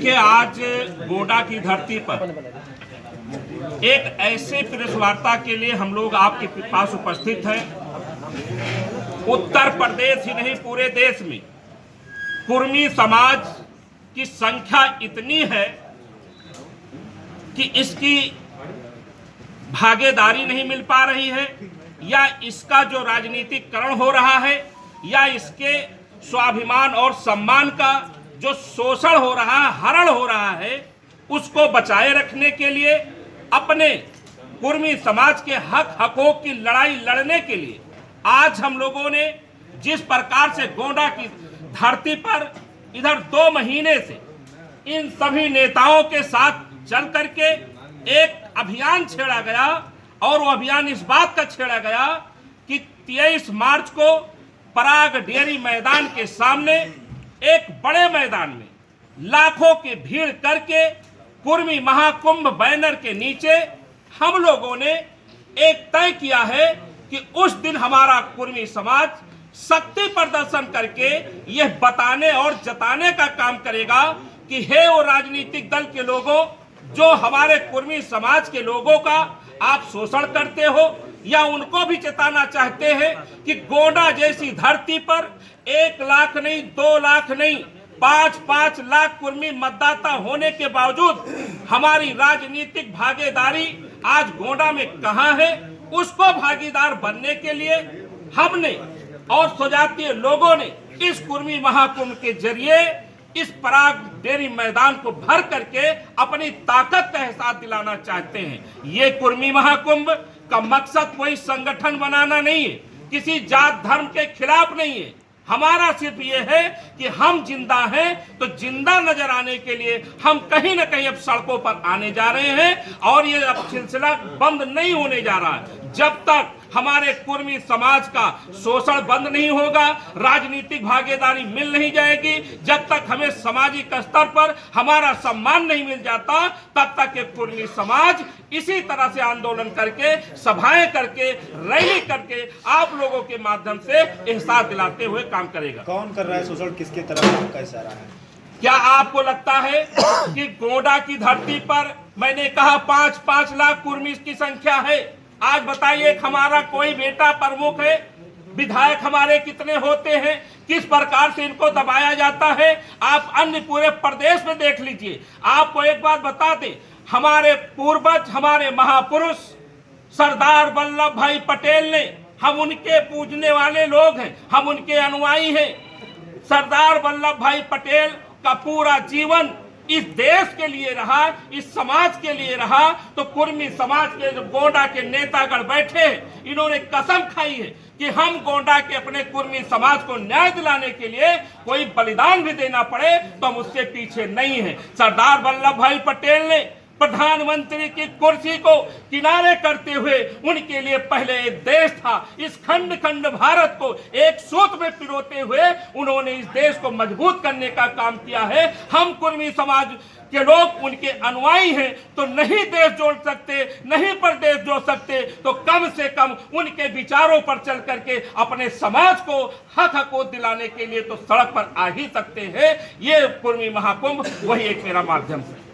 देखिए, आज गोंडा की धरती पर एक ऐसे प्रेस वार्ता के लिए हम लोग आपके पास उपस्थित हैं। उत्तर प्रदेश ही नहीं, पूरे देश में कुर्मी समाज की संख्या इतनी है कि इसकी भागीदारी नहीं मिल पा रही है, या इसका जो राजनीतिकरण हो रहा है, या इसके स्वाभिमान और सम्मान का जो शोषण हो रहा है, हरण हो रहा है, उसको बचाए रखने के लिए, अपने कुर्मी समाज के हकों की लड़ाई लड़ने के लिए आज हम लोगों ने जिस प्रकार से गोंडा की धरती पर इधर 2 महीने से इन सभी नेताओं के साथ चल करके एक अभियान छेड़ा गया, और वो अभियान इस बात का छेड़ा गया कि 23 मार्च को पराग डेयरी मैदान के सामने एक बड़े मैदान में लाखों की भीड़ करके कुर्मी महाकुंभ बैनर के नीचे हम लोगों ने एक तय किया है कि उस दिन हमारा कुर्मी समाज शक्ति प्रदर्शन करके यह बताने और जताने का काम करेगा कि हे वो राजनीतिक दल के लोगों, जो हमारे कुर्मी समाज के लोगों का आप शोषण करते हो, या उनको भी चेताना चाहते हैं कि गोंडा जैसी धरती पर 1 लाख नहीं, 2 लाख नहीं, 5-5 लाख कुर्मी मतदाता होने के बावजूद हमारी राजनीतिक भागीदारी आज गोंडा में कहां है। उसको भागीदार बनने के लिए हमने और स्वजातीय लोगों ने इस कुर्मी महाकुंभ के जरिए इस पराग डेयरी मैदान को भर करके अपनी ताकत का एहसास दिलाना चाहते हैं। ये कुर्मी महाकुंभ का मकसद कोई संगठन बनाना नहीं है, किसी जात धर्म के खिलाफ नहीं है। हमारा सिर्फ ये है कि हम जिंदा हैं, तो जिंदा नजर आने के लिए हम कहीं ना कहीं अब सड़कों पर आने जा रहे हैं, और ये अब सिलसिला बंद नहीं होने जा रहा है। जब तक हमारे कुर्मी समाज का शोषण बंद नहीं होगा, राजनीतिक भागीदारी मिल नहीं जाएगी, जब तक हमें सामाजिक स्तर पर हमारा सम्मान नहीं मिल जाता, तब तक ये कुर्मी समाज इसी तरह से आंदोलन करके, सभाएं करके, रैली करके आप लोगों के माध्यम से एहसास दिलाते हुए काम करेगा। कौन कर रहा है शोषण, किसके तरफ का इशारा है? क्या आपको लगता है कि गोंडा की धरती पर मैंने कहा 5-5 लाख कुर्मी की संख्या है? आज बताइए, हमारा कोई बेटा प्रमुख है, विधायक हमारे कितने होते हैं, किस प्रकार से इनको दबाया जाता है, आप अन्य पूरे प्रदेश में देख लीजिए। आपको एक बात बता दें, हमारे पूर्वज, हमारे महापुरुष सरदार वल्लभ भाई पटेल ने, हम उनके पूजने वाले लोग हैं, हम उनके अनुयायी हैं। सरदार वल्लभ भाई पटेल का पूरा जीवन इस देश के लिए रहा, इस समाज के लिए रहा, तो कुर्मी समाज के जो गोंडा के नेतागण बैठे हैं, इन्होंने कसम खाई है कि हम गोंडा के अपने कुर्मी समाज को न्याय दिलाने के लिए कोई बलिदान भी देना पड़े तो हम उससे पीछे नहीं हैं। सरदार वल्लभ भाई पटेल ने प्रधानमंत्री की कुर्सी को किनारे करते हुए उनके लिए पहले एक देश था, इस खंड खंड भारत को एक सूत्र में पिरोते हुए उन्होंने इस देश को मजबूत करने का काम किया है। हम कुर्मी समाज के लोग उनके अनुयायी हैं, तो नहीं देश जोड़ सकते, नहीं प्रदेश जोड़ सकते, तो कम से कम उनके विचारों पर चल करके अपने समाज को हक दिलाने के लिए तो सड़क पर आ ही सकते हैं। ये कुर्मी महाकुंभ वही एक मेरा माध्यम है।